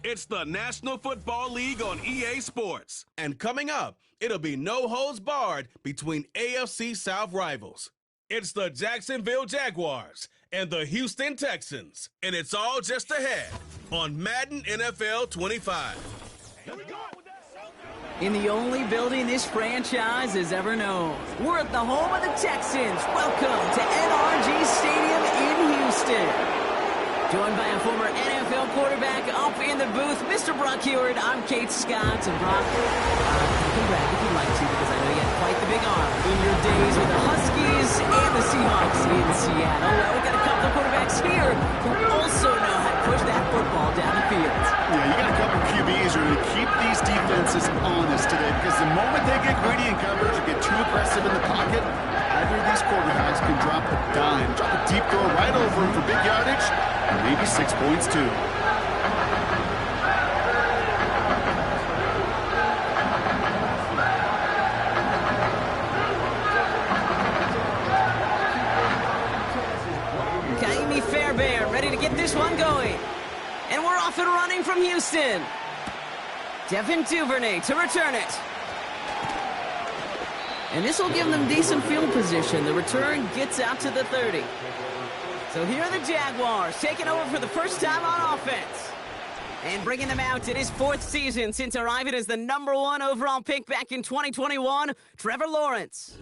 It's the National Football League on EA Sports. And coming up, it'll be no holds barred between AFC South rivals. It's the Jacksonville Jaguars and the Houston Texans. And it's all just ahead on Madden NFL 25. Here we go. In the only building this franchise has ever known. We're at the home of the Texans. Welcome to NRG Stadium in Houston. Joined by a former NFL quarterback up in the booth, Mr. Brock Heward. I'm Kate Scott. And Brock, you can brag if you'd like to, because I know you had quite the big arm in your days with the Huskies and the Seahawks in Seattle. Well, we've got a couple of quarterbacks here who also know how to push that football down the field. Yeah, you got a couple of QBs who are going to keep these defenses honest today, because the moment they get greedy in coverage or get too aggressive in the pocket, either of these quarterbacks can drop a dime, drop a deep throw right over him for big yardage, and maybe 6 points too. Kaimi Fairbairn ready to get this one going. And we're off and running from Houston. Devin Duvernay to return it. And this will give them decent field position. The return gets out to the 30. So here are the Jaguars taking over for the first time on offense. And bringing them out in his 4th season since arriving as the #1 overall pick back in 2021, Trevor Lawrence.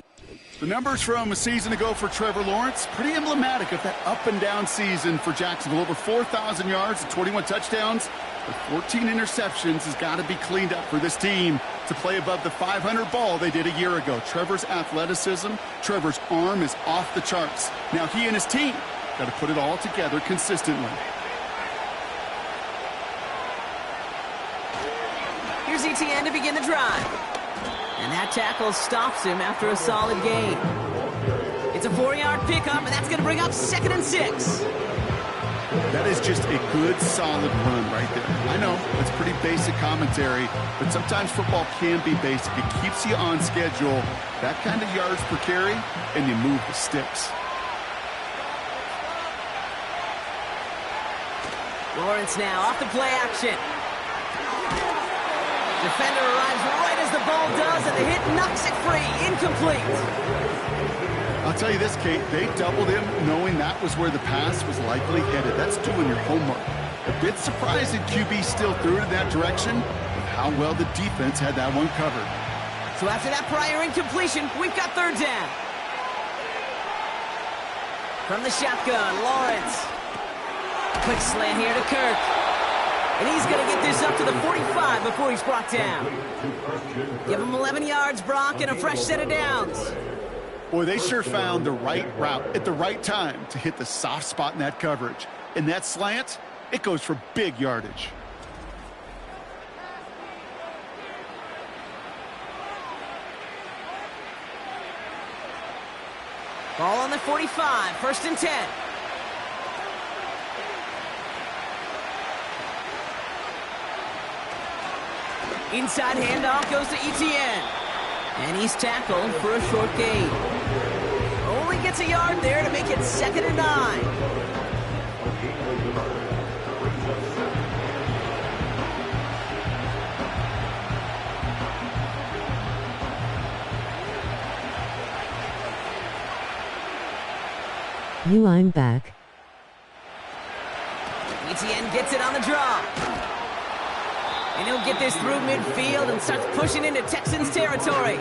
The numbers from a season ago for Trevor Lawrence, pretty emblematic of that up-and-down season for Jacksonville. Over 4,000 yards and 21 touchdowns, but 14 interceptions has got to be cleaned up for this team to play above the 500 ball they did a year ago. Trevor's athleticism, Trevor's arm is off the charts. Now he and his team got to put it all together consistently. Here's ETN to begin the drive. And that tackle stops him after a solid gain. It's a 4-yard pickup, and that's going to bring up 2nd and 6. That is just a good, solid run right there. I know, it's pretty basic commentary, but sometimes football can be basic. It keeps you on schedule, that kind of yards per carry, and you move the sticks. Lawrence now off the play action. Defender arrives right as the ball does, and the hit knocks it free. Incomplete. I'll tell you this, Kate, they doubled him knowing that was where the pass was likely headed. That's doing your homework. A bit surprising QB still threw it in that direction, with how well the defense had that one covered. So after that prior incompletion, we've got 3rd down. From the shotgun, Lawrence. Quick slant here to Kirk. And he's going to get this up to the 45 before he's brought down. Give him 11 yards, Brock, and a fresh set of downs. Boy, they sure found the right route at the right time to hit the soft spot in that coverage. And that slant, it goes for big yardage. Ball on the 45, 1st and 10. Inside handoff goes to ETN. And he's tackled for a short gain. Only gets a yard there to make it 2nd and 9. I'm back. ETN gets it on the draw. And he'll get this through midfield and starts pushing into Texans territory.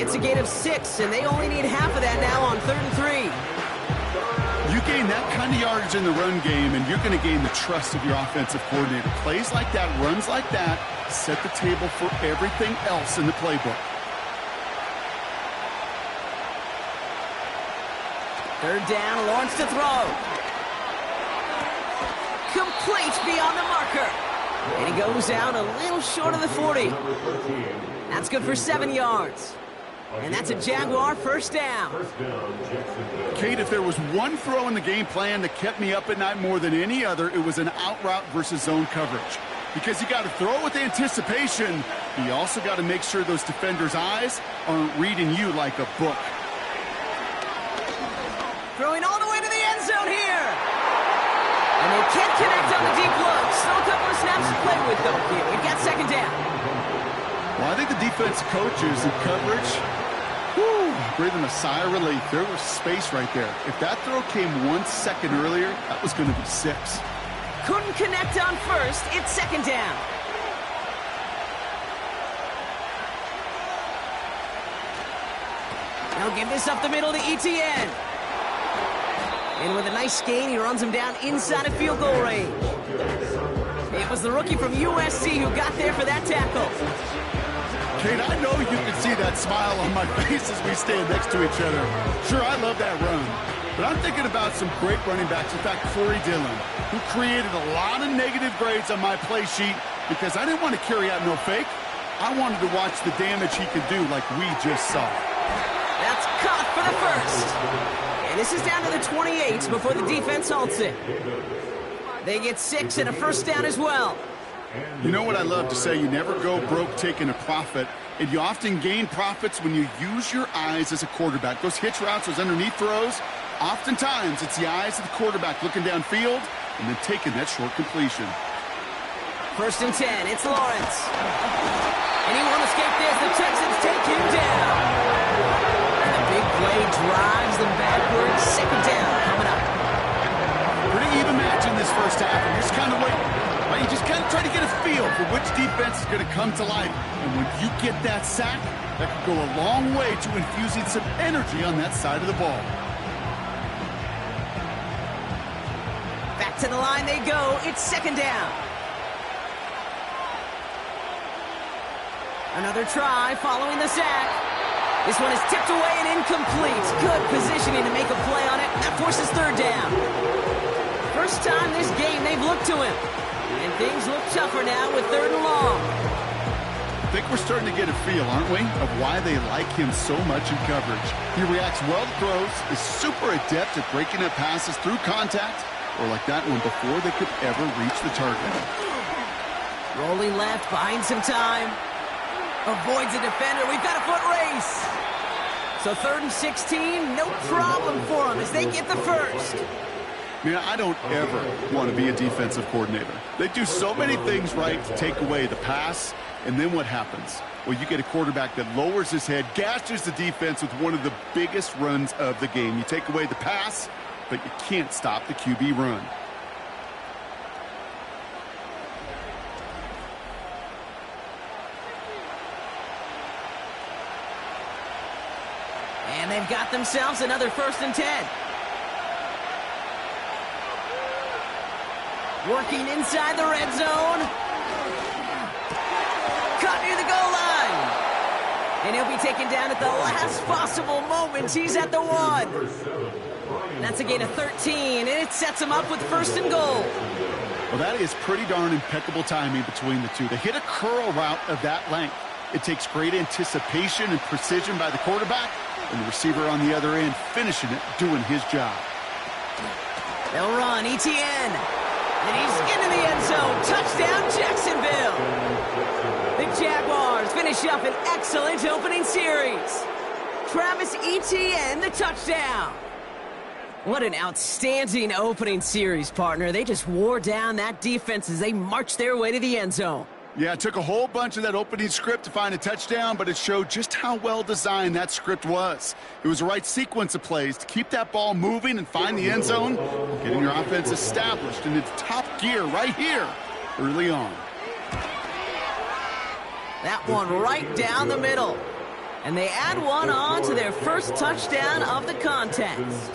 It's a gain of 6, and they only need half of that now on 3rd and 3. You gain that kind of yardage in the run game, and you're going to gain the trust of your offensive coordinator. Plays like that, runs like that, set the table for everything else in the playbook. 3rd down, Lawrence to throw. Complete beyond the marker. And he goes out a little short of the 40. That's good for 7 yards. And that's a Jaguar 1st down. Kate, if there was one throw in the game plan that kept me up at night more than any other, it was an out route versus zone coverage. Because you got to throw it with anticipation, but you also got to make sure those defenders' eyes aren't reading you like a book. Throwing all the way to the end zone here. And they can't connect on the deep look. Still a couple of snaps to play with, though. Here, we've got second down. Well, I think the defensive coaches in coverage, breathing a sigh of relief. There was space right there. If that throw came 1 second earlier, that was going to be 6. Couldn't connect on first. It's second down. They'll give this up the middle to Etienne. And with a nice gain, he runs him down inside of field goal range. It was the rookie from USC who got there for that tackle. Kate, I know you can see that smile on my face as we stand next to each other. Sure, I love that run. But I'm thinking about some great running backs. In fact, Corey Dillon, who created a lot of negative grades on my play sheet because I didn't want to carry out no fake. I wanted to watch the damage he could do like we just saw. That's caught for the first. And this is down to the 28 before the defense halts it. They get 6 and a first down as well. You know what I love to say? You never go broke taking a profit, and you often gain profits when you use your eyes as a quarterback. Those hitch routes, those underneath throws, oftentimes it's the eyes of the quarterback looking downfield and then taking that short completion. First and 10, it's Lawrence. And he won't escape this. The Texans take him down. And the big play drives them backwards. Second down coming up. Pretty even match in this first half. And you're just kind of waiting. Right? You just kind of try to get a feel for which defense is going to come to life. And when you get that sack, that can go a long way to infusing some energy on that side of the ball. Back to the line they go. It's second down. Another try following the sack. This one is tipped away and incomplete. Good positioning to make a play on it. That forces third down. First time this game they've looked to him. And things look tougher now with third and long. I think we're starting to get a feel, aren't we, of why they like him so much in coverage. He reacts well to throws, is super adept at breaking up passes through contact, or like that one before they could ever reach the target. Rolling left, buying some time. Avoids a defender. We've got a foot race. So third and 16, no problem for them as they get the first. Man, I don't ever want to be a defensive coordinator. They do so many things right to take away the pass, and then what happens? Well, you get a quarterback that lowers his head, gashes the defense with one of the biggest runs of the game. You take away the pass, but you can't stop the QB run. And they've got themselves another first and 10. Working inside the red zone. Caught near the goal line. And he'll be taken down at the last possible moment. He's at the 1. That's a gain of 13, and it sets him up with first and goal. Well, that is pretty darn impeccable timing between the two. They hit a curl route of that length. It takes great anticipation and precision by the quarterback, and the receiver on the other end finishing it, doing his job. They'll run, Etienne. And he's into the end zone. Touchdown, Jacksonville. The Jaguars finish up an excellent opening series. Travis Etienne, the touchdown. What an outstanding opening series, partner. They just wore down that defense as they marched their way to the end zone. Yeah, it took a whole bunch of that opening script to find a touchdown, but it showed just how well designed that script was. It was the right sequence of plays to keep that ball moving and find the end zone, getting your offense established in its top gear right here early on. That one right down the middle. And they add one on to their first touchdown of the contest.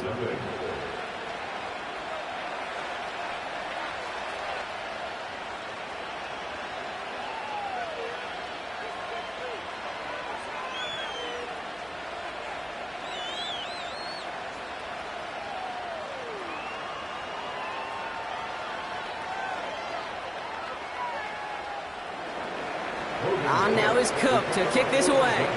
On now is Cook to kick this away.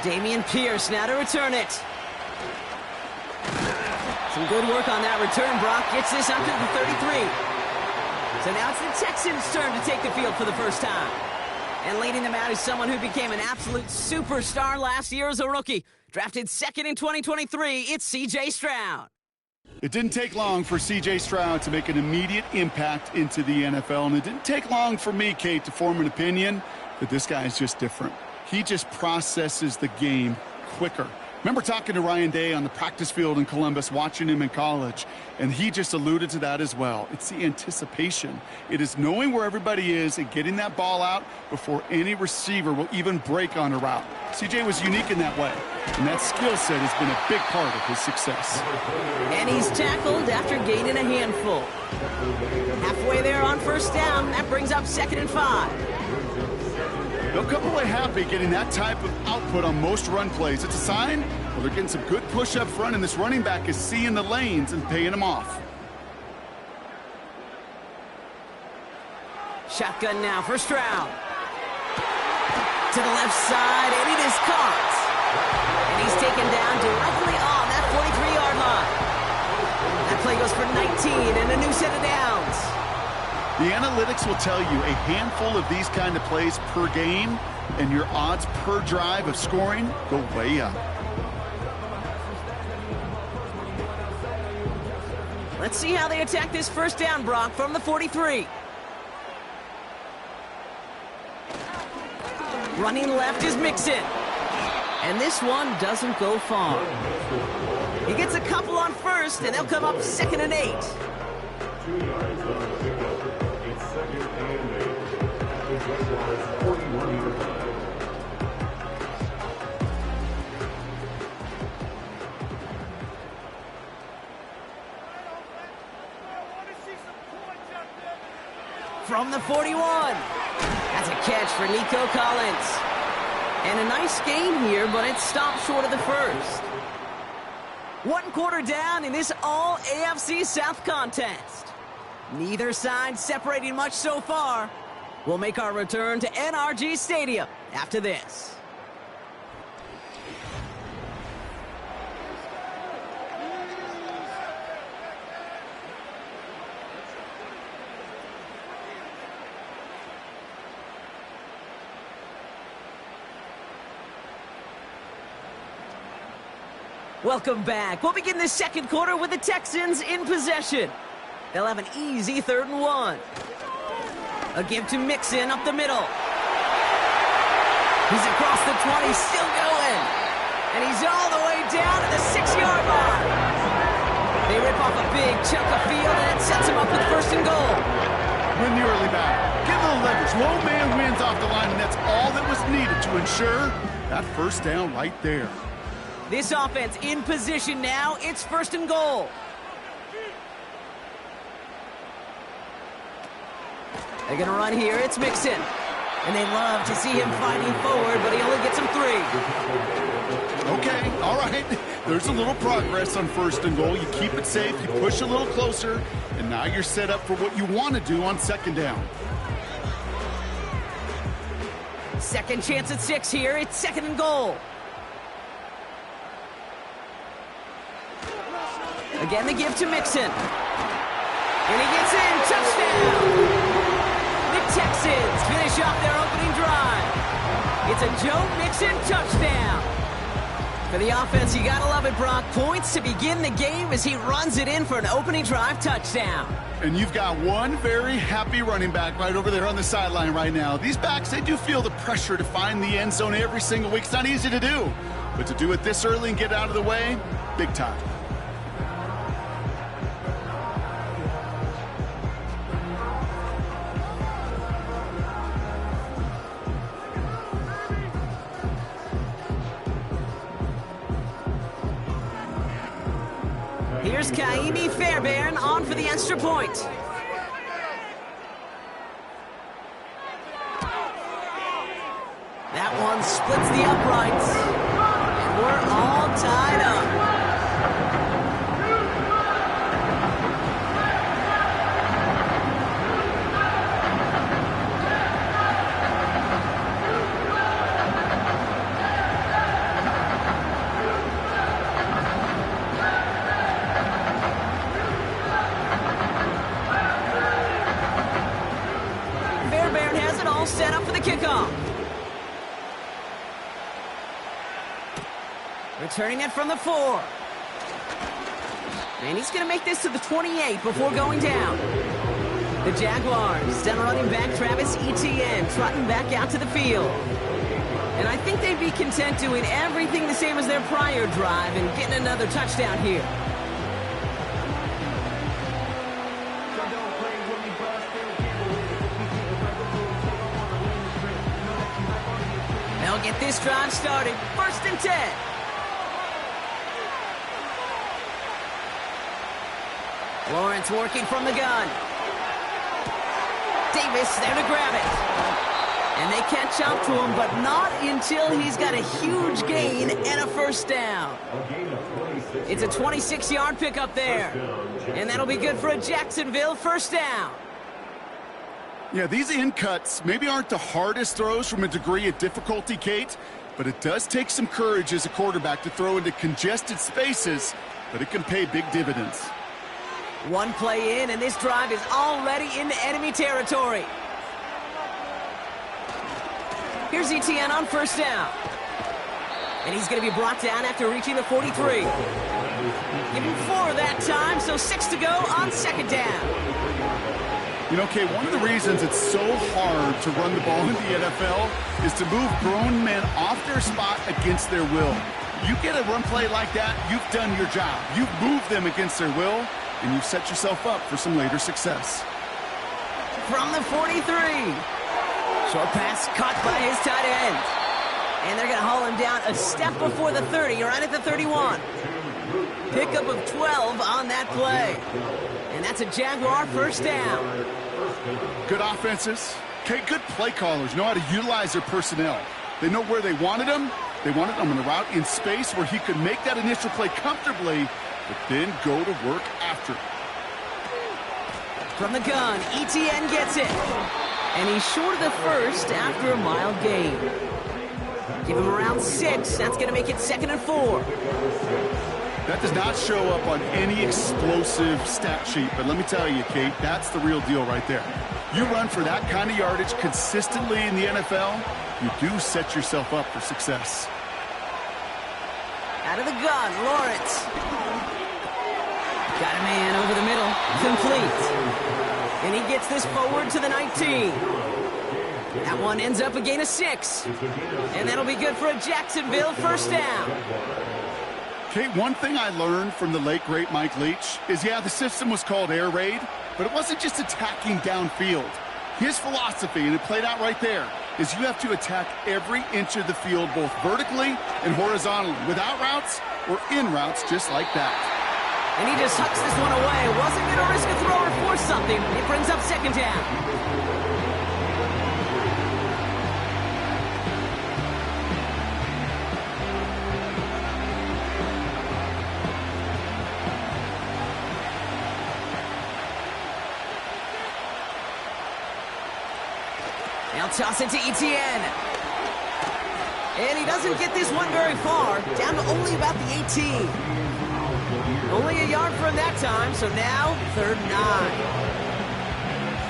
Dameon Pierce now to return it. Some good work on that return. Brock gets this up to the 33. So now it's the Texans' turn to take the field for the first time. And leading them out is someone who became an absolute superstar last year as a rookie. Drafted second in 2023, it's C.J. Stroud. It didn't take long for C.J. Stroud to make an immediate impact into the NFL, and it didn't take long for me, Kate, to form an opinion that this guy is just different. He just processes the game quicker. Remember talking to Ryan Day on the practice field in Columbus, watching him in college, and he just alluded to that as well. It's the anticipation. It is knowing where everybody is and getting that ball out before any receiver will even break on a route. CJ was unique in that way, and that skill set has been a big part of his success. And he's tackled after gaining a handful. Halfway there on first down, that brings up 2nd and 5. They'll come away happy getting that type of output on most run plays. It's a sign, well, they're getting some good push up front, and this running back is seeing the lanes and paying them off. Shotgun now for Stroud. To the left side, and it is caught. And he's taken down directly on that 43-yard line. That play goes for 19 and a new set of downs. The analytics will tell you a handful of these kind of plays per game, and your odds per drive of scoring go way up. Let's see how they attack this first down, Brock, from the 43. Running left is Mixon. And this one doesn't go far. He gets a couple on first, and they'll come up 2nd and 8. From the 41. That's a catch for Nico Collins. And a nice gain here, but it stopped short of the first. 1 quarter down in this all AFC South contest. Neither side separating much so far. We'll make our return to NRG Stadium after this. Welcome back. We'll begin the second quarter with the Texans in possession. They'll have an easy 3rd and 1. A give to Mixon up the middle. He's across the 20, still going. And he's all the way down to the 6-yard line. They rip off a big chunk of field, and it sets him up with 1st and goal. Win the early battle. Get a little leverage. Low man wins off the line, and that's all that was needed to ensure that first down right there. This offense in position now. It's 1st and goal. They're going to run here. It's Mixon. And they love to see him fighting forward, but he only gets him 3. Okay, all right. There's a little progress on 1st and goal. You keep it safe, you push a little closer, and now you're set up for what you want to do on 2nd down. Second chance at 6 here. It's 2nd and goal. Again, the give to Mixon. And he gets in. Touchdown! The Texans finish off their opening drive. It's a Joe Mixon touchdown. For the offense, you gotta love it, Brock. Points to begin the game as he runs it in for an opening drive touchdown. And you've got one very happy running back right over there on the sideline right now. These backs, they do feel the pressure to find the end zone every single week. It's not easy to do. But to do it this early and get out of the way, big time. Here's Kaimi Fairbairn on for the extra point. That one splits the uprights. And we're all tied up. Set up for the kickoff. Returning it from the 4. And he's going to make this to the 28 before going down. The Jaguars down running back Travis Etienne trotting back out to the field. And I think they'd be content doing everything the same as their prior drive and getting another touchdown here. They'll get this drive started. 1st and 10. Lawrence working from the gun. Davis there to grab it. And they catch up to him, but not until he's got a huge gain and a 1st down. It's a 26-yard pickup there. And that'll be good for a Jacksonville 1st down. Yeah, these in cuts maybe aren't the hardest throws from a degree of difficulty, Kate, but it does take some courage as a quarterback to throw into congested spaces, but it can pay big dividends. One play in, and this drive is already into enemy territory. Here's Etienne on 1st down. And he's going to be brought down after reaching the 43. Give him 4 that time, so 6 to go on 2nd down. You know, Kate, one of the reasons it's so hard to run the ball in the NFL is to move grown men off their spot against their will. You get a run play like that, you've done your job. You've moved them against their will, and you've set yourself up for some later success. From the 43. Short pass caught by his tight end. And they're going to haul him down a step before the 30, right at the 31. Pickup of 12 on that play. And that's a Jaguar 1st down. Good offenses. Okay, good play callers know how to utilize their personnel. They know where they wanted him. They wanted him on a route in space where he could make that initial play comfortably, but then go to work after it. From the gun, Etienne gets it. And he's short of the 1st after a mile gain. Give him around 6. That's going to make it 2nd and 4. That does not show up on any explosive stat sheet, but let me tell you, Kate, that's the real deal right there. You run for that kind of yardage consistently in the NFL, you do set yourself up for success. Out of the gun, Lawrence. Got a man over the middle. Complete. And he gets this forward to the 19. That one ends up a gain of 6. And that'll be good for a Jacksonville 1st down. Okay, one thing I learned from the late, great Mike Leach is, yeah, the system was called air raid, but it wasn't just attacking downfield. His philosophy, and it played out right there, is you have to attack every inch of the field, both vertically and horizontally, without routes or in routes just like that. And he just hucks this one away. Wasn't going to risk a throw or force something. It brings up 2nd down. Now toss it to Etienne. And he doesn't get this one very far. Down to only about the 18. Only a yard for him that time, so now 3rd and 9.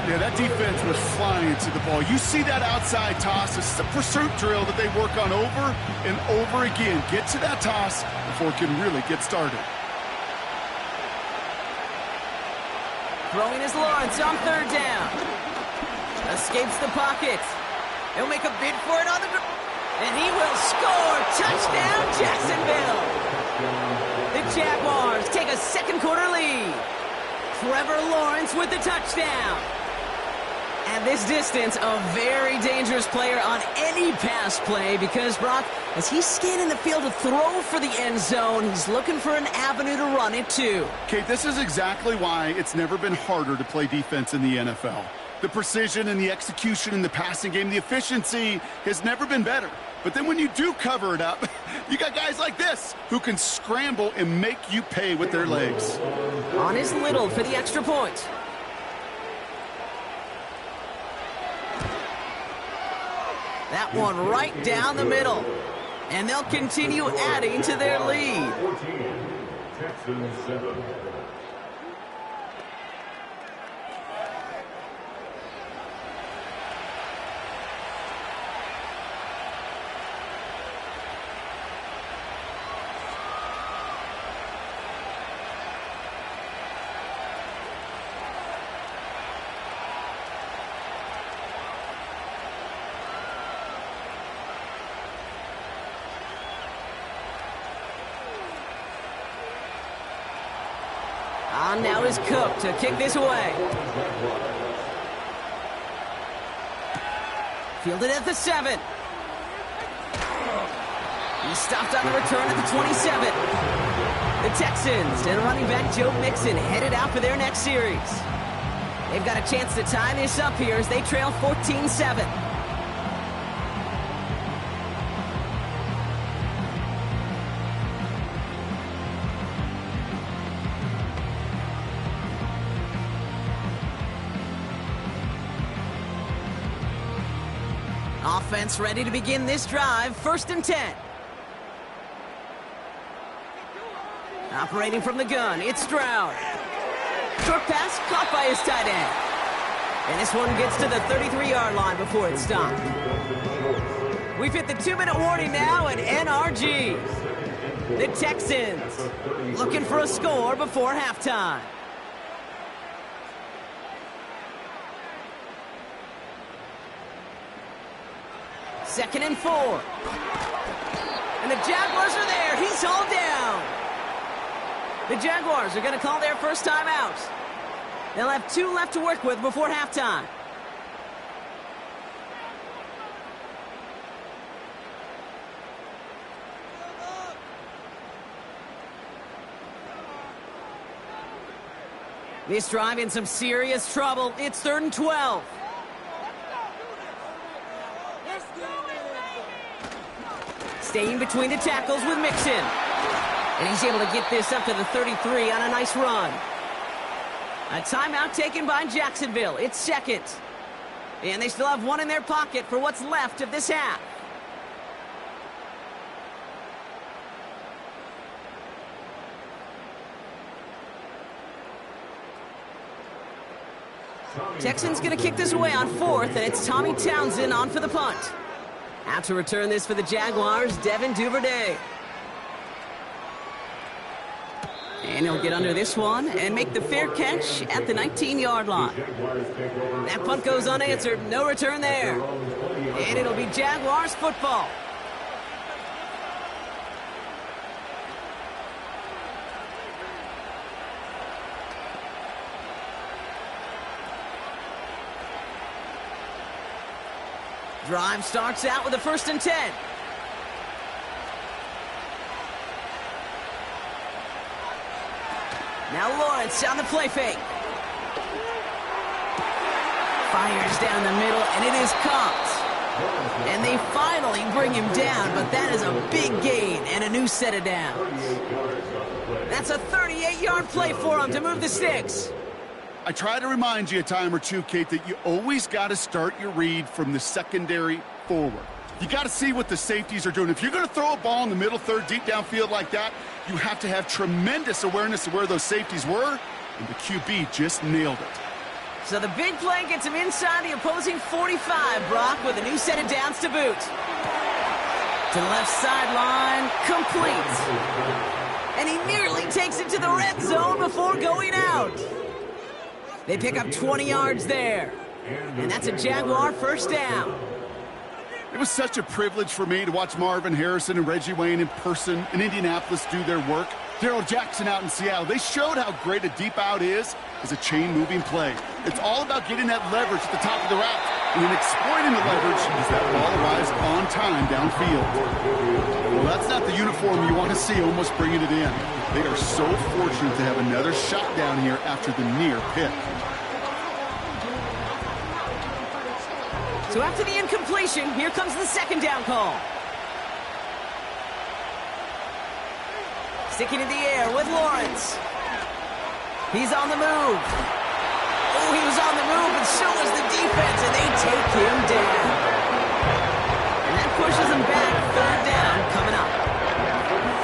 Yeah, that defense was flying to the ball. You see that outside toss. This is a pursuit drill that they work on over and over again. Get to that toss before it can really get started. Throwing is Lawrence on 3rd down. Escapes the pocket. He'll make a bid for it on the ground. And he will score. Touchdown, Jacksonville. The Jaguars take a 2nd quarter lead. Trevor Lawrence with the touchdown. At this distance, a very dangerous player on any pass play because, Brock, as he's scanning the field to throw for the end zone, he's looking for an avenue to run it to. Kate, this is exactly why it's never been harder to play defense in the NFL. The precision and the execution in the passing game, the efficiency has never been better. But then when you do cover it up, you got guys like this who can scramble and make you pay with their legs. On is Little for the extra point. That one right down the middle. And they'll continue adding to their lead. 14, Texans 7. On now is Cook to kick this away. Fielded at the 7. He's stopped on the return at the 27. The Texans and running back Joe Mixon headed out for their next series. They've got a chance to tie this up here as they trail 14-7. Offense ready to begin this drive. 1st and 10. Operating from the gun, it's Stroud. Short pass caught by his tight end. And this one gets to the 33-yard line before it's stopped. We've hit the 2-minute warning now at NRG. The Texans looking for a score before halftime. Second and 4. And the Jaguars are there. He's hauled down. The Jaguars are going to call their first time out. They'll have 2 left to work with before halftime. This drive in some serious trouble. It's 3rd and 12. Staying between the tackles with Mixon. And he's able to get this up to the 33 on a nice run. A timeout taken by Jacksonville. It's 2nd. And they still have 1 in their pocket for what's left of this half. Texans going to kick this away on 4th, and it's Tommy Townsend on for the punt. Out to return this for the Jaguars, Devin Duvernay. And he'll get under this one and make the fair catch at the 19-yard line. That punt goes unanswered, no return there. And it'll be Jaguars football. Drive starts out with a 1st and 10. Now Lawrence on the play fake. Fires down the middle, and it is caught. And they finally bring him down, but that is a big gain and a new set of downs. That's a 38-yard play for him to move the sticks. I try to remind you a time or two, Kate, that you always got to start your read from the secondary forward. You got to see what the safeties are doing. If you're going to throw a ball in the middle third, deep downfield like that, you have to have tremendous awareness of where those safeties were, and the QB just nailed it. So the big play gets him inside the opposing 45, Brock, with a new set of downs to boot. To the left sideline, complete. And he nearly takes it to the red zone before going out. They pick up 20 yards there. And that's a Jaguar first down. It was such a privilege for me to watch Marvin Harrison and Reggie Wayne in person in Indianapolis do their work. Darrell Jackson out in Seattle. They showed how great a deep out is as a chain-moving play. It's all about getting that leverage at the top of the route and then exploiting the leverage as that ball arrives on time downfield. Well, that's not the uniform you want to see almost bringing it in. They are so fortunate to have another shot down here after the near pick. So after the incompletion, here comes the second down call. Sticking in the air with Lawrence. He's on the move. Oh, he was on the move, and so was the defense, and they take him down. And that pushes him back. Third down coming up.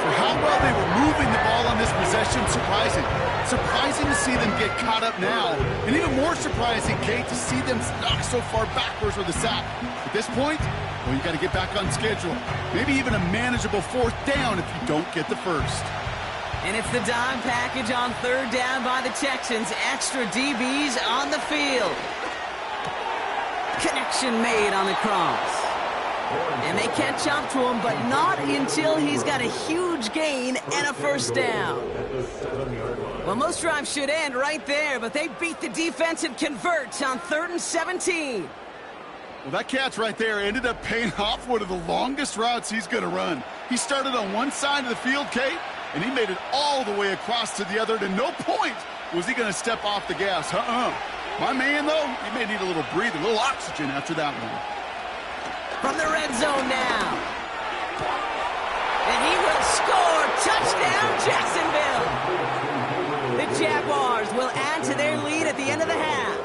For how well they were moving the ball on this possession, surprising. Surprising to see them get caught up now. And even more surprising, Kate, to see them knocked so far backwards with the sack. At this point, well, you got to get back on schedule. Maybe even a manageable fourth down if you don't get the first. And it's the dime package on third down by the Texans. Extra DBs on the field. Connection made on the cross. And they catch up to him, but not until he's got a huge gain and a first down. Well, most drives should end right there, but they beat the defense and convert on 3rd and 17. Well, that catch right there ended up paying off one of the longest routes he's going to run. He started on one side of the field, Kate, and he made it all the way across to the other. And at no point was he going to step off the gas. My man, though, he may need a little breather, a little oxygen after that one. From the red zone now. And he will score. Touchdown, Jacksonville. The Jaguars will add to their lead at the end of the half.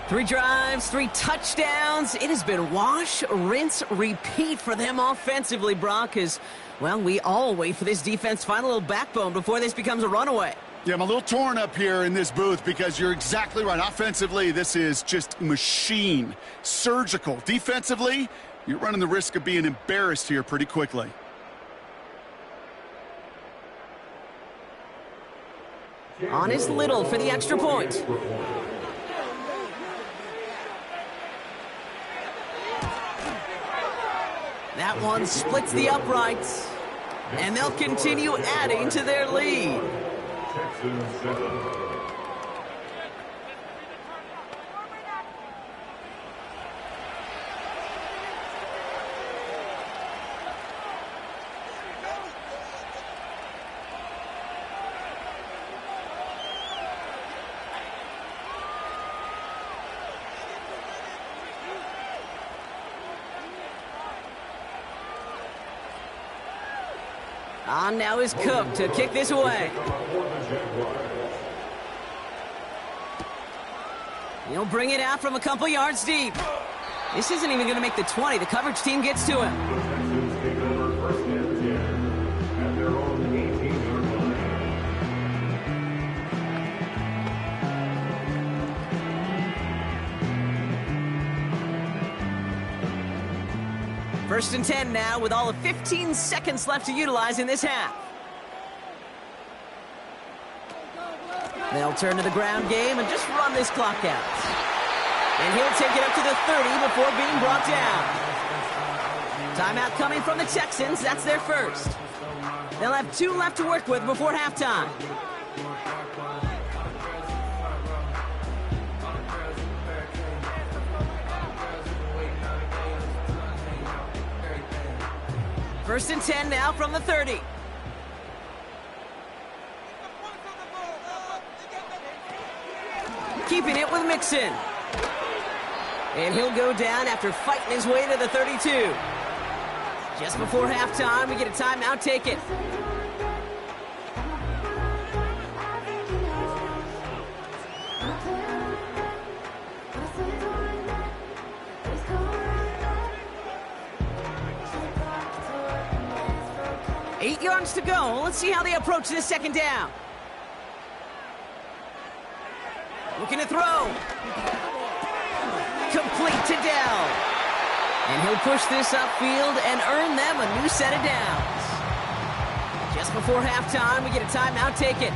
3 drives, 3 touchdowns. It has been wash, rinse, repeat for them offensively, Brock, as, well, we all wait for this defense to find a little backbone before this becomes a runaway. Yeah, I'm a little torn up here in this booth because you're exactly right. Offensively, this is just machine, surgical. Defensively, you're running the risk of being embarrassed here pretty quickly. On is Little for the extra point. That one splits the uprights, and they'll continue adding to their lead. Texans 7. On now is Cook to kick this away. He'll bring it out from a couple yards deep. This isn't even going to make the 20. The coverage team gets to him. The Texans take over 1st and 10 at their own 18-yard line. 1st and 10 now with all of 15 seconds left to utilize in this half. They'll turn to the ground game and just run this clock out. And he'll take it up to the 30 before being brought down. Timeout coming from the Texans. That's their first. They'll have 2 left to work with before halftime. First and 10 now from the 30. Keeping it with Mixon. And he'll go down after fighting his way to the 32. Just before halftime, we get a timeout taken. Eight yards to go. Let's see how they approach this second down. Looking to throw. Complete to Dell. And he'll push this upfield and earn them a new set of downs. Just before halftime, we get a timeout taken.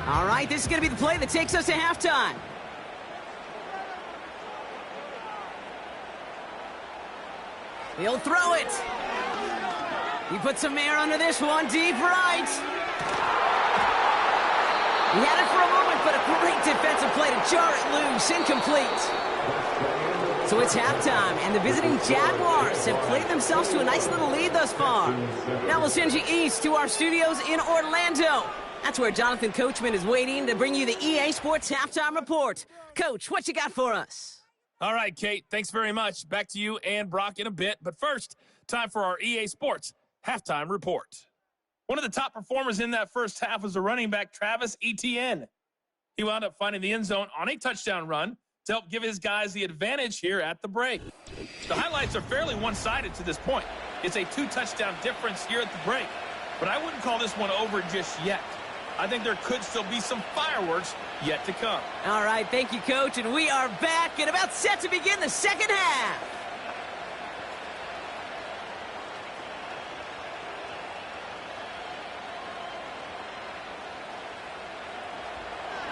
All right, this is going to be the play that takes us to halftime. He'll throw it. He puts some air under this one, deep right. He had it for a moment, but a great defensive play to jar it loose, incomplete. So it's halftime, and the visiting Jaguars have played themselves to a nice little lead thus far. Now we'll send you east to our studios in Orlando. That's where Jonathan Coachman is waiting to bring you the EA Sports Halftime Report. Coach, what you got for us? All right, Kate, thanks very much. Back to you and Brock in a bit. But first, time for our EA Sports Halftime Report. One of the top performers in that first half was the running back Travis Etienne. He wound up finding the end zone on a touchdown run to help give his guys the advantage here at the break. The highlights are fairly one-sided to this point. It's a 2-touchdown difference here at the break. But I wouldn't call this one over just yet. I think there could still be some fireworks yet to come. All right, thank you, Coach. And we are back and about set to begin the second half.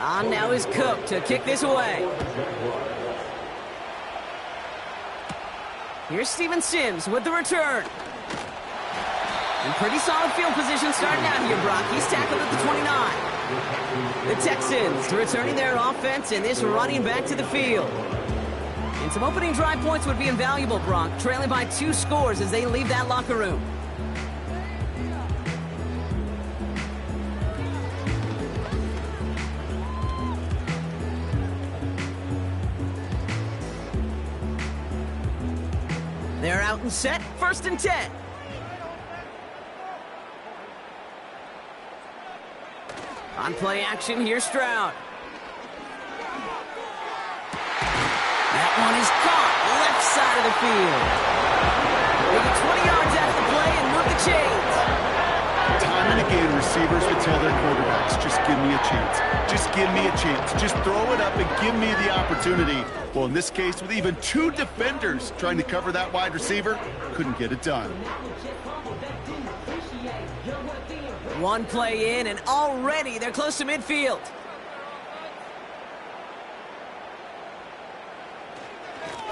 On now is Cook to kick this away. Here's Steven Sims with the return. In pretty solid field position starting out here, Brock. He's tackled at the 29. The Texans returning their offense and this running back to the field. And some opening drive points would be invaluable, Brock, trailing by 2 scores as they leave that locker room. They're out and set, 1st and 10. On play action, here's Stroud. That one is caught, left side of the field. They get 20 yards out of the play and move the chains. Time and again, receivers would tell their quarterbacks, just give me a chance. Just give me a chance. Just throw it up and give me the opportunity. Well, in this case, with even 2 defenders trying to cover that wide receiver, couldn't get it done. One play in, and already they're close to midfield.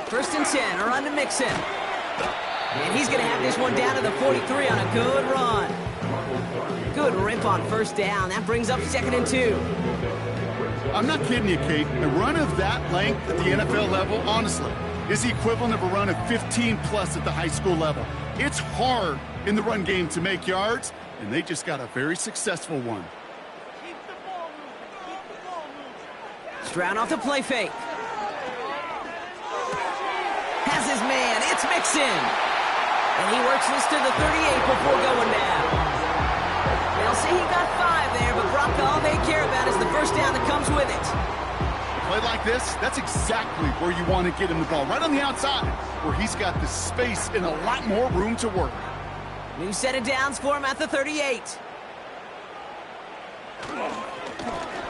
First and 10, a run to Mixon. And he's going to have this one down to the 43 on a good run. Good rip on 1st down. That brings up 2nd and 2. I'm not kidding you, Kate. A run of that length at the NFL level, honestly, is the equivalent of a run of 15-plus at the high school level. It's hard in the run game to make yards, and they just got a very successful one. Stroud off the play fake. Has his man. It's Mixon. And he works this to the 38 before going down. They'll say he got 5 there, but Brock, all they care about is the 1st down that comes with it. A play like this, that's exactly where you want to get him the ball, right on the outside, where he's got the space and a lot more room to work. New set of downs for him at the 38.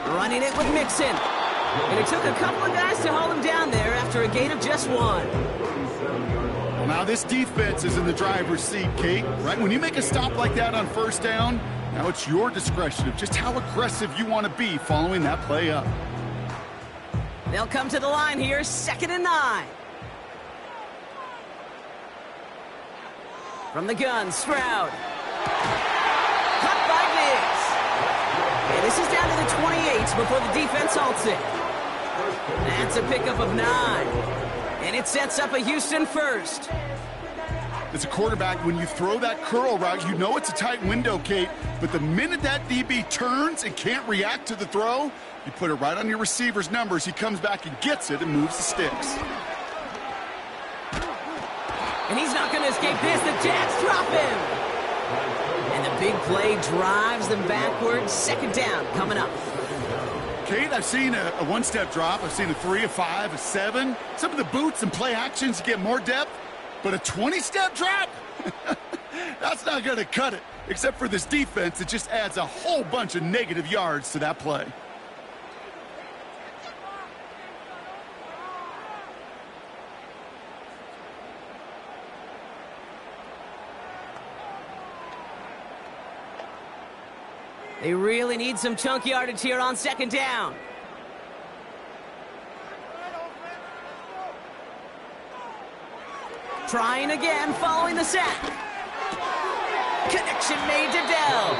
Running it with Mixon. And it took a couple of guys to hold him down there after a gain of just 1. Well, now this defense is in the driver's seat, Kate. Right when you make a stop like that on 1st down, now it's your discretion of just how aggressive you want to be following that play up. They'll come to the line here, 2nd and 9. From the gun, Stroud. Cut by Diggs. And this is down to the 28 before the defense halts it. That's a pickup of 9. And it sets up a Houston 1st. As a quarterback, when you throw that curl route, you know it's a tight window, Kate. But the minute that DB turns and can't react to the throw, you put it right on your receiver's numbers. He comes back and gets it and moves the sticks. And he's not going to escape this. The Jags drop him. And the big play drives them backwards. 2nd down coming up. Kate, I've seen a 1-step drop. I've seen a 3, a 5, a 7. Some of the boots and play actions get more depth. But a 20-step drop? That's not going to cut it. Except for this defense, it just adds a whole bunch of negative yards to that play. They really need some chunk yardage here on 2nd down. Trying again, following the sack. Connection made to Dell.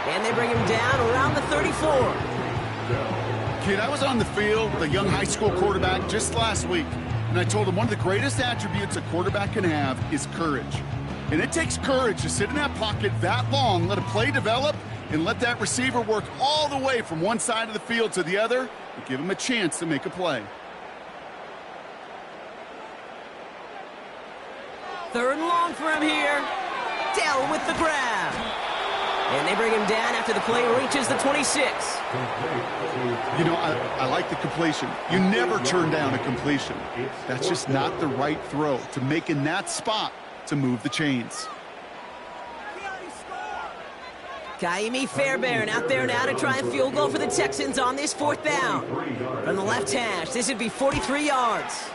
And they bring him down around the 34. Kid, I was on the field with a young high school quarterback just last week, and I told him one of the greatest attributes a quarterback can have is courage. And it takes courage to sit in that pocket that long, let a play develop, and let that receiver work all the way from one side of the field to the other and give him a chance to make a play. 3rd and long for him here. Dell with the grab. And they bring him down after the play reaches the 26. You know, I like the completion. You never turn down a completion. That's just not the right throw to make in that spot to move the chains. Kaimi Fairbairn out there now to try a field goal for the Texans on this 4th down. From the left hash, this would be 43 yards.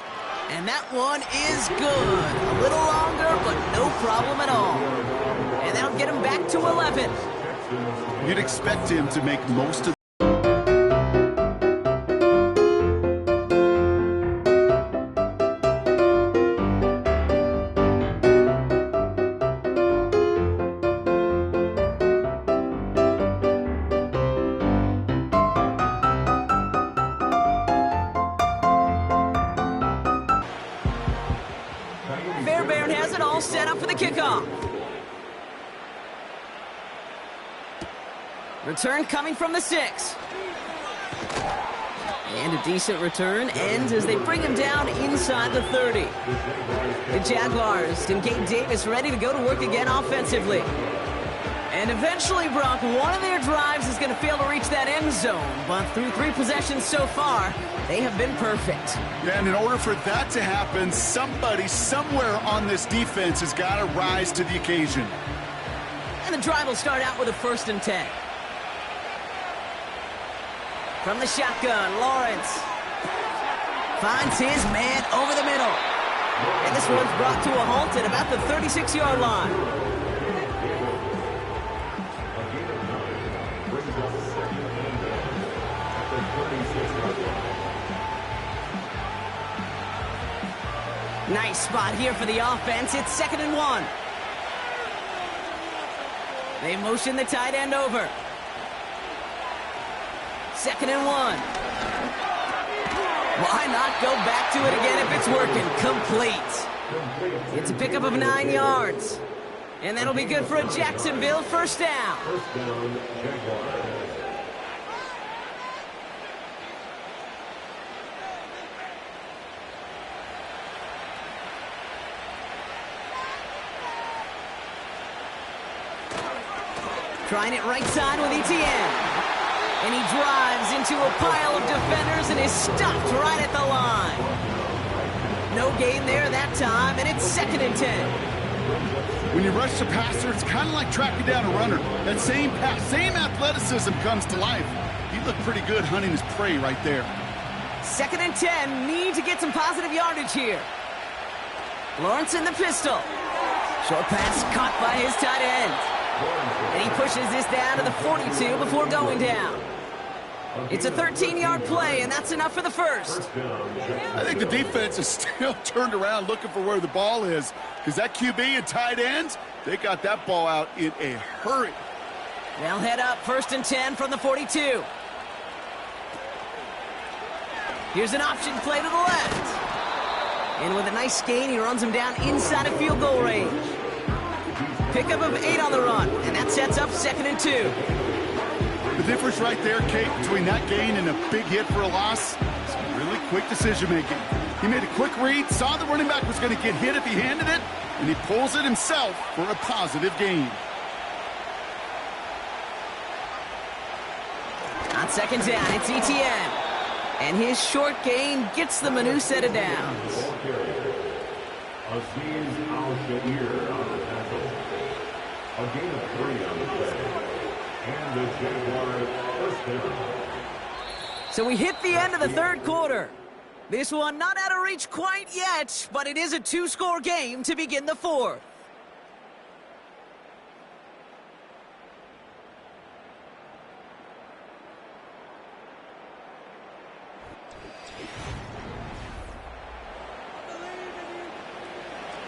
And that one is good. A little longer, but no problem at all. And that'll get him back to 11. You'd expect him to make most of kickoff. Return coming from the 6. And a decent return ends as they bring him down inside the 30. The Jaguars and Gabe Davis ready to go to work again offensively. And eventually, Brock, one of their drives is going to fail to reach that end zone. But through 3 possessions so far, they have been perfect. Yeah, and in order for that to happen, somebody somewhere on this defense has got to rise to the occasion. And the drive will start out with a 1st and 10. From the shotgun, Lawrence finds his man over the middle. And this one's brought to a halt at about the 36-yard line. Nice spot here for the offense. It's 2nd and 1. They motion the tight end over. 2nd and 1. Why not go back to it again if it's working? Complete. It's a pickup of 9 yards. And that'll be good for a Jacksonville 1st down. First down, Jaguars. Trying it right side with Etienne. And he drives into a pile of defenders and is stopped right at the line. No gain there that time, and it's 2nd and 10. When you rush the passer, it's kind of like tracking down a runner. That same pass, same athleticism comes to life. He looked pretty good hunting his prey right there. 2nd and 10, need to get some positive yardage here. Lawrence in the pistol. Short pass caught by his tight end. And he pushes this down to the 42 before going down. It's a 13-yard play, and that's enough for the 1st. I think the defense is still turned around looking for where the ball is, because that QB and tight ends, they got that ball out in a hurry. They'll head up 1st and 10 from the 42. Here's an option play to the left. And with a nice gain, he runs him down inside of field goal range. Pickup of 8 on the run, and that sets up 2nd and 2. The difference right there, Kate, between that gain and a big hit for a loss is really quick decision-making. He made a quick read, saw the running back was going to get hit if he handed it, and he pulls it himself for a positive gain. On 2nd down, it's Etienne. And his short gain gets them a new set of downs. Aziz Al-Shahir on the tackle. A gain of 3 on the play. And the Jaguars 1st down. So we hit the end of the 3rd quarter. This one not out of reach quite yet, but it is a 2-score game to begin the 4th.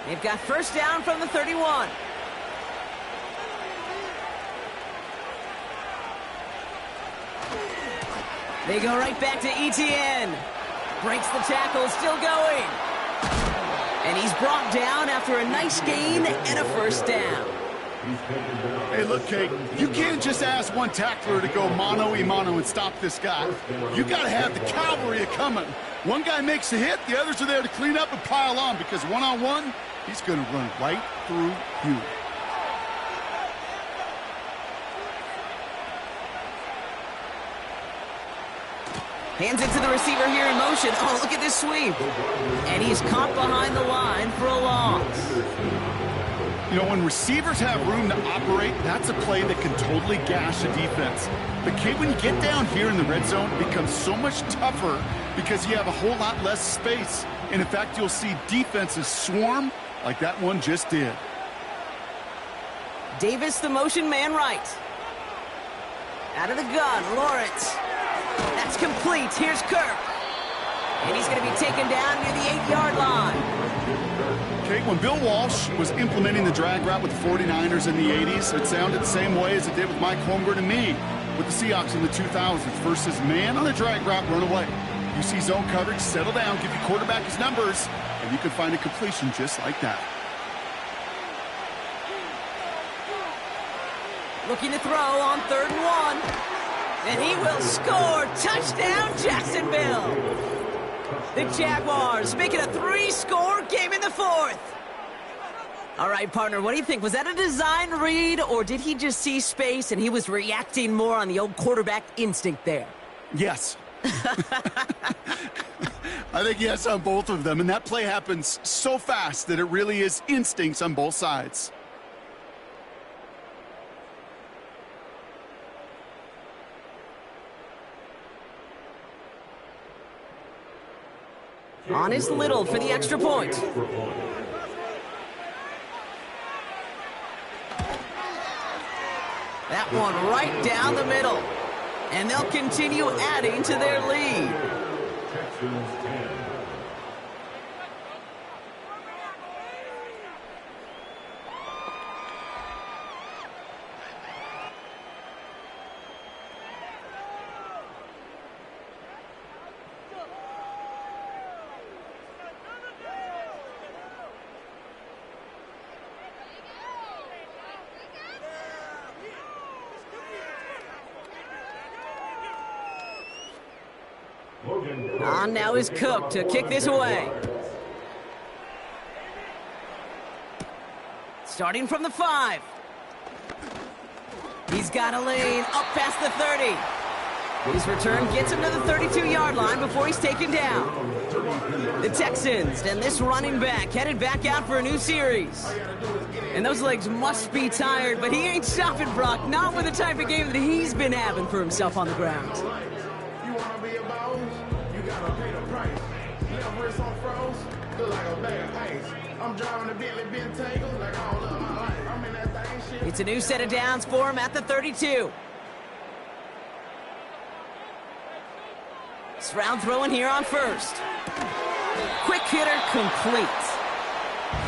They've got 1st down from the 31. They go right back to Etienne. Breaks the tackle, still going. And he's brought down after a nice gain and a 1st down. Hey, look, Kate, you can't just ask one tackler to go mano-a-mano and stop this guy. You got to have the cavalry coming. One guy makes a hit, the others are there to clean up and pile on, because one-on-one, he's going to run right through you. Hands it to the receiver here in motion. Oh, look at this sweep. And he's caught behind the line for a loss. You know, when receivers have room to operate, that's a play that can totally gash a defense. But, Kate, when you get down here in the red zone, it becomes so much tougher because you have a whole lot less space. And, in fact, you'll see defenses swarm like that one just did. Davis, the motion man right. Out of the gun, Lawrence. That's complete. Here's Kirk. And he's going to be taken down near the 8-yard line. Okay, when Bill Walsh was implementing the drag route with the 49ers in the 80s, it sounded the same way as it did with Mike Holmgren and me with the Seahawks in the 2000s versus man on a drag route, run away. You see zone coverage, settle down, give your quarterback his numbers, and you can find a completion just like that. Looking to throw on 3rd and 1. And he will score. Touchdown, Jacksonville. The Jaguars make it a 3-score game in the 4th. All right, partner, what do you think? Was that a design read, or did he just see space and he was reacting more on the old quarterback instinct there? Yes. I think yes on both of them, and that play happens so fast that it really is instincts on both sides. On is Little for the extra point. That one right down the middle. And they'll continue adding to their lead. Texans 10. On now is Cook to kick this away. Starting from the 5. He's got a lane up past the 30. His return gets him to the 32-yard line before he's taken down. The Texans and this running back headed back out for a new series. And those legs must be tired, but he ain't stopping, Brock. Not with the type of game that he's been having for himself on the ground. You wanna be a boss? You gotta pay the price. Left wrist on froze, look like a bag of ice. I'm driving the Bentley Bentayga like all of my life. I'm in that thing shit. It's a new set of downs for him at the 32. Stroud throwing here on 1st. Quick hitter complete.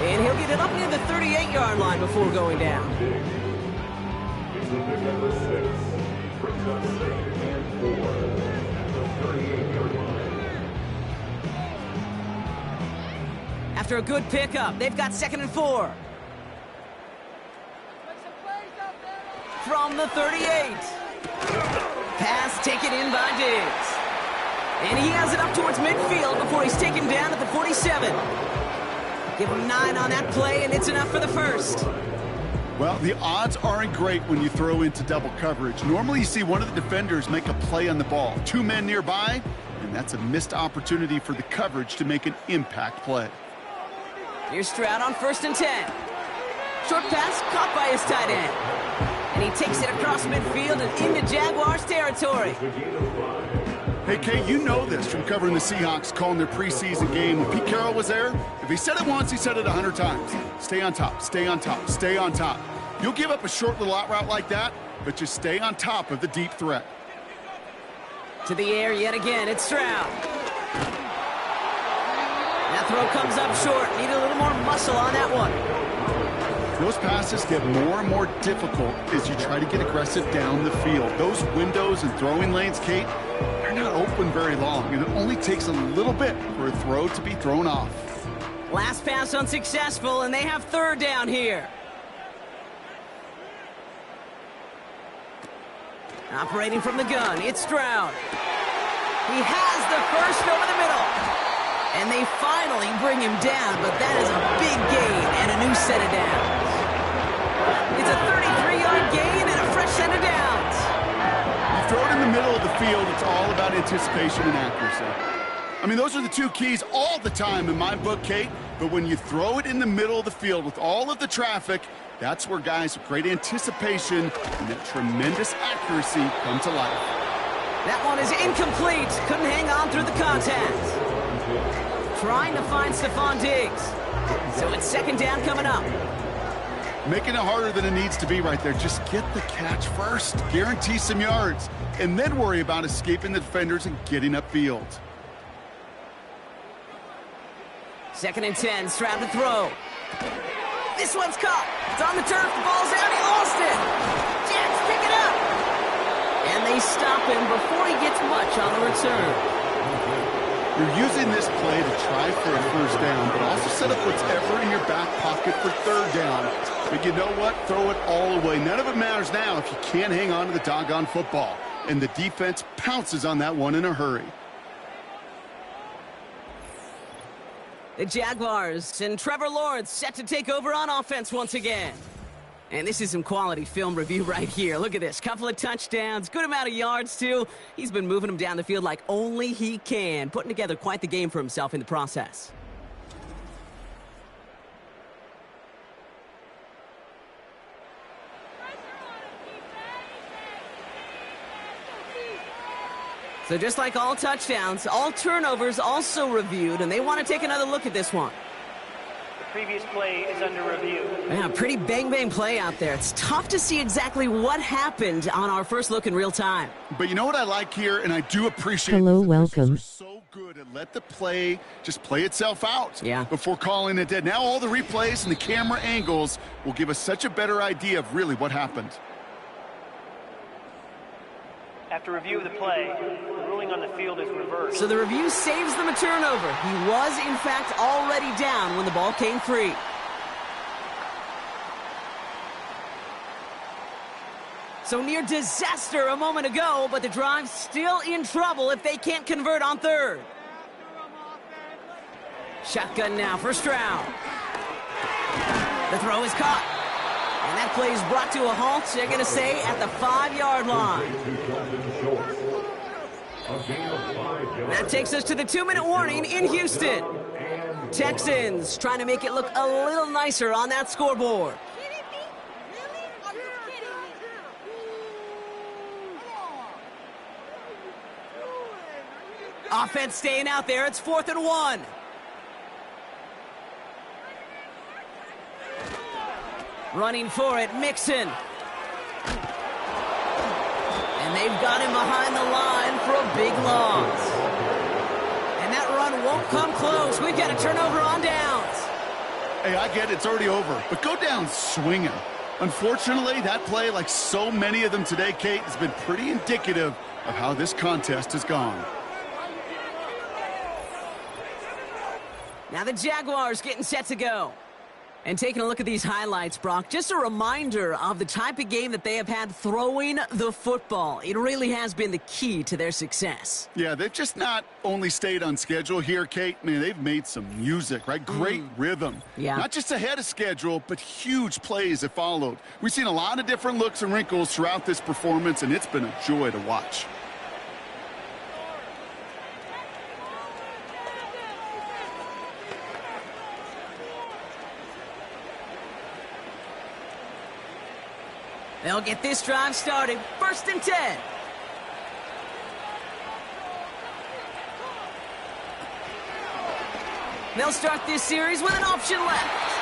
And he'll get it up near the 38-yard line before going down. It's the big number 6. Brings up 2nd and 4 at the 38-yard line. After a good pickup, they've got 2nd and 4. From the 38. Pass taken in by Diggs. And he has it up towards midfield before he's taken down at the 47. Give him 9 on that play, and it's enough for the 1st. Well, the odds aren't great when you throw into double coverage. Normally you see one of the defenders make a play on the ball. 2 men nearby, and that's a missed opportunity for the coverage to make an impact play. Here's Stroud on 1st and 10. Short pass caught by his tight end. And he takes it across midfield and into Jaguars territory. Hey, Kate, you know this from covering the Seahawks, calling their preseason game. When Pete Carroll was there, if he said it once, he said it 100 times. Stay on top, stay on top, stay on top. You'll give up a short little out route like that, but just stay on top of the deep threat. To the air yet again, it's Stroud. That throw comes up short. Need a little more muscle on that one. Those passes get more and more difficult as you try to get aggressive down the field. Those windows and throwing lanes, Kate, they're not open very long, and it only takes a little bit for a throw to be thrown off. Last pass unsuccessful, and they have 3rd down here. Operating from the gun, it's Stroud. He has the 1st over the middle. And they finally bring him down, but that is a big gain and a new set of downs. It's a 33-yard gain and a fresh set of downs. You throw it in the middle of the field, it's all about anticipation and accuracy. I mean, those are the 2 keys all the time in my book, Kate. But when you throw it in the middle of the field with all of the traffic, that's where guys with great anticipation and that tremendous accuracy come to life. That one is incomplete. Couldn't hang on through the contact. Trying to find Stephon Diggs. So it's 2nd down coming up. Making it harder than it needs to be right there. Just get the catch first. Guarantee some yards. And then worry about escaping the defenders and getting upfield. 2nd and 10. Stroud to throw. This one's caught. It's on the turf. The ball's out. He lost it. Jets pick it up. And they stop him before he gets much on the return. You're using this play to try for a first down, but also set up whatever in your back pocket for third down. But you know what? Throw it all away. None of it matters now if you can't hang on to the doggone football. And the defense pounces on that one in a hurry. The Jaguars and Trevor Lawrence set to take over on offense once again. And this is some quality film review right here. Look at this. Couple of touchdowns, good amount of yards, too. He's been moving them down the field like only he can, putting together quite the game for himself in the process. So just like all touchdowns, all turnovers also reviewed, and they want to take another look at this one. Previous play is under review. Yeah, pretty bang-bang play out there. It's tough to see exactly what happened on our first look in real time. But you know what I like here, and I do appreciate Hello, the welcome. are so good and let the play just play itself out before calling it dead. Now all the replays and the camera angles will give us such a better idea of really what happened. After review of the play, the ruling on the field is reversed. So the review saves them a turnover. He was, in fact, already down when the ball came free. So near disaster a moment ago, but the drive's still in trouble if they can't convert on third. Shotgun now for Stroud. The throw is caught. And that play is brought to a halt, they're going to say, at the 5-yard line. That takes us to the 2-minute warning in Houston. Texans trying to make it look a little nicer on that scoreboard. Offense staying out there. It's 4th and 1. Running for it, Mixon. And they've got him behind the line for a big loss. And that run won't come close. We've got a turnover on downs. Hey, I get it, it's already over, but go down swinging. Unfortunately, that play, like so many of them today, Kate, has been pretty indicative of how this contest has gone. Now the Jaguars getting set to go. And taking a look at these highlights, Brock, just a reminder of the type of game that they have had throwing the football. It really has been the key to their success. Yeah, they've just not only stayed on schedule here, Kate. Man, they've made some music, right? Great rhythm. Yeah. Not just ahead of schedule, but huge plays have followed. We've seen a lot of different looks and wrinkles throughout this performance, and it's been a joy to watch. They'll get this drive started. 1st and 10. They'll start this series with an option left.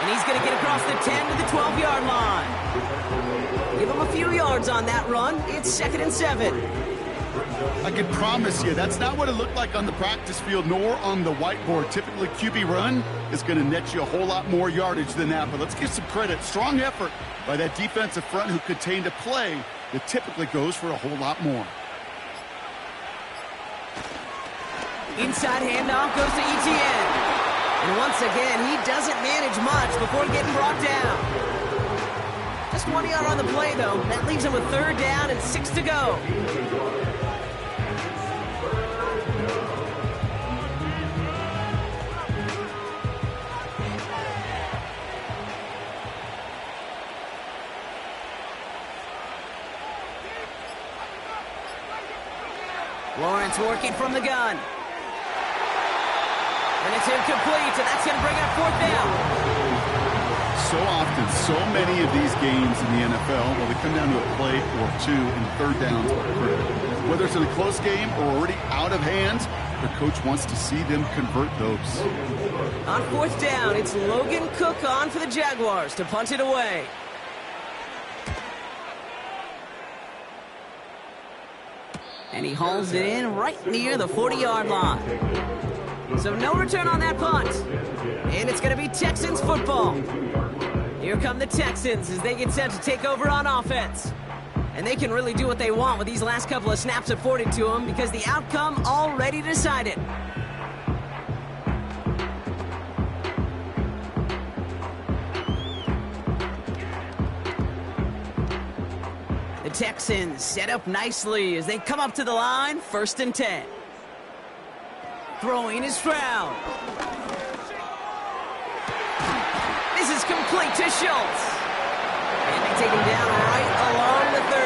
And he's going to get across the 10 to the 12-yard line. Give him a few yards on that run. It's 2nd and 7. I can promise you that's not what it looked like on the practice field nor on the whiteboard. Typically, QB run is going to net you a whole lot more yardage than that. But let's give some credit. Strong effort by that defensive front who contained a play that typically goes for a whole lot more. Inside handoff goes to Etienne. And once again, he doesn't manage much before getting brought down. Just 1 yard on the play, though. That leaves him with 3rd down and 6 to go. Lawrence working from the gun. And it's incomplete, and that's going to bring up 4th down. So often, so many of these games in the NFL, well, they come down to a play or two, and 3rd downs are critical. Whether it's in a close game or already out of hand, the coach wants to see them convert those. On 4th down, it's Logan Cook on for the Jaguars to punt it away. And he hauls it in right near the 40-yard line. So no return on that punt. And it's going to be Texans football. Here come the Texans as they get set to take over on offense. And they can really do what they want with these last couple of snaps afforded to them because the outcome already decided. The Texans set up nicely as they come up to the line, 1st and 10. Throwing is Stroud. This is complete to Schultz. And they take him down right along the 30.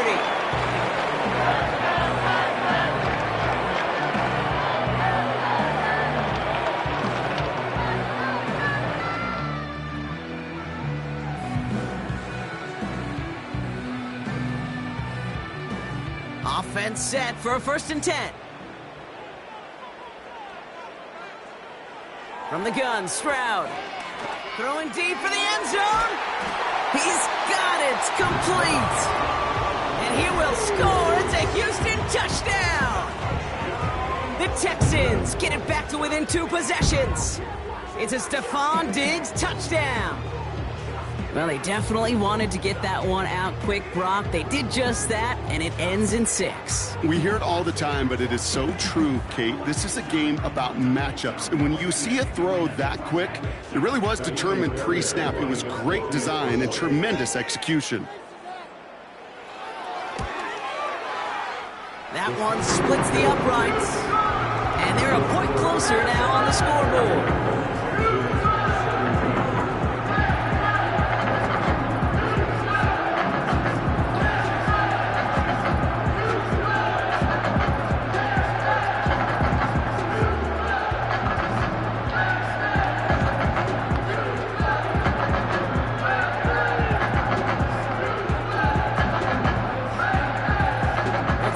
Offense set for a 1st and 10. From the gun, Stroud. Throwing deep for the end zone. He's got it. Complete. And he will score. It's a Houston touchdown. The Texans get it back to within 2 possessions. It's a Stephon Diggs touchdown. Well, they definitely wanted to get that one out quick, Brock. They did just that, and it ends in 6. We hear it all the time, but it is so true, Kate. This is a game about matchups. And when you see a throw that quick, it really was determined pre-snap. It was great design and tremendous execution. That one splits the uprights. And they're a point closer now on the scoreboard.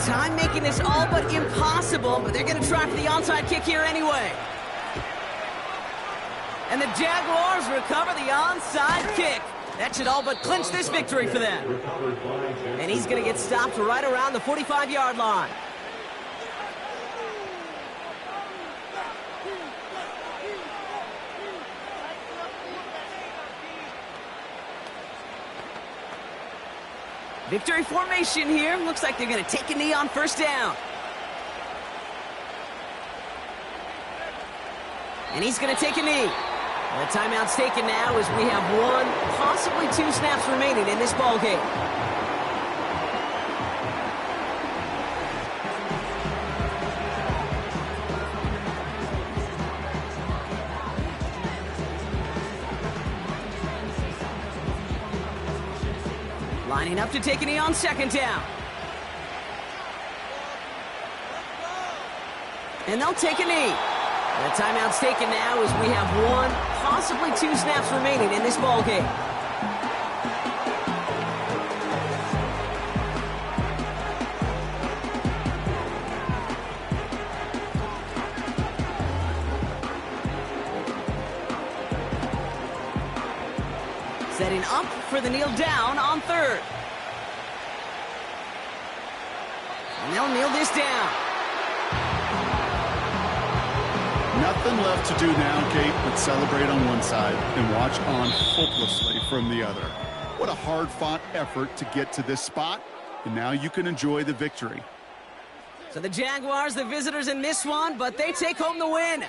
Time making this all but impossible, but they're going to try for the onside kick here anyway. And the Jaguars recover the onside kick. That should all but clinch this victory for them. And he's going to get stopped right around the 45-yard line. Victory formation here. Looks like they're going to take a knee on 1st down. And he's going to take a knee. The timeout's taken now as we have 1, possibly 2 snaps remaining in this ball game. Lining up to take a knee on 2nd down. And they'll take a knee. The timeout's taken now as we have 1, possibly 2 snaps remaining in this ball game. Setting up for the kneel down on 3rd. And they'll kneel this down. Nothing left to do now, Kate, but celebrate on one side and watch on hopelessly from the other. What a hard-fought effort to get to this spot, and now you can enjoy the victory. So the Jaguars, the visitors in this one, but they take home the win.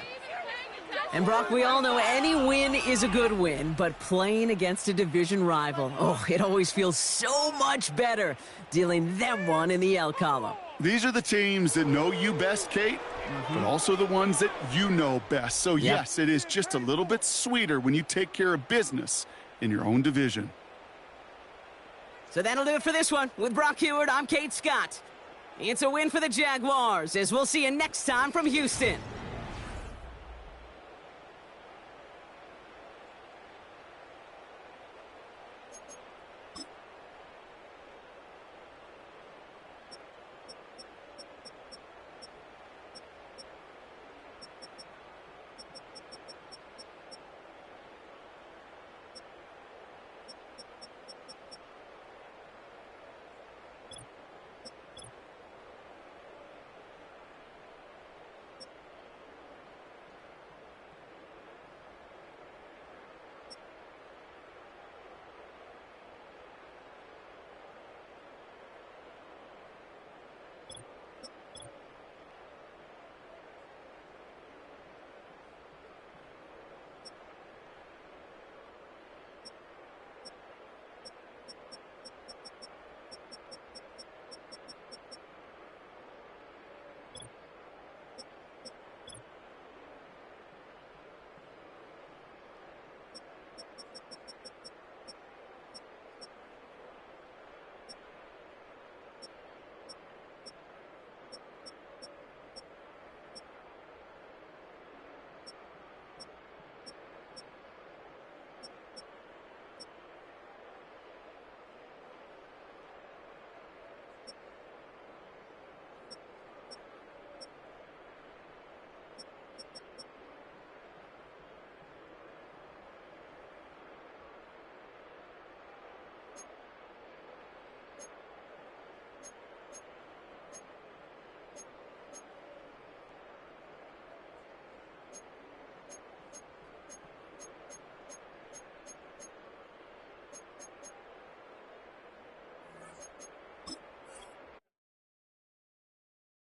And Brock, we all know any win is a good win, but playing against a division rival, oh, it always feels so much better dealing them one in the L column. These are the teams that know you best, Kate, but also the ones that you know best. So, yes, it is just a little bit sweeter when you take care of business in your own division. So that'll do it for this one. With Brock Heward, I'm Kate Scott. It's a win for the Jaguars, as we'll see you next time from Houston.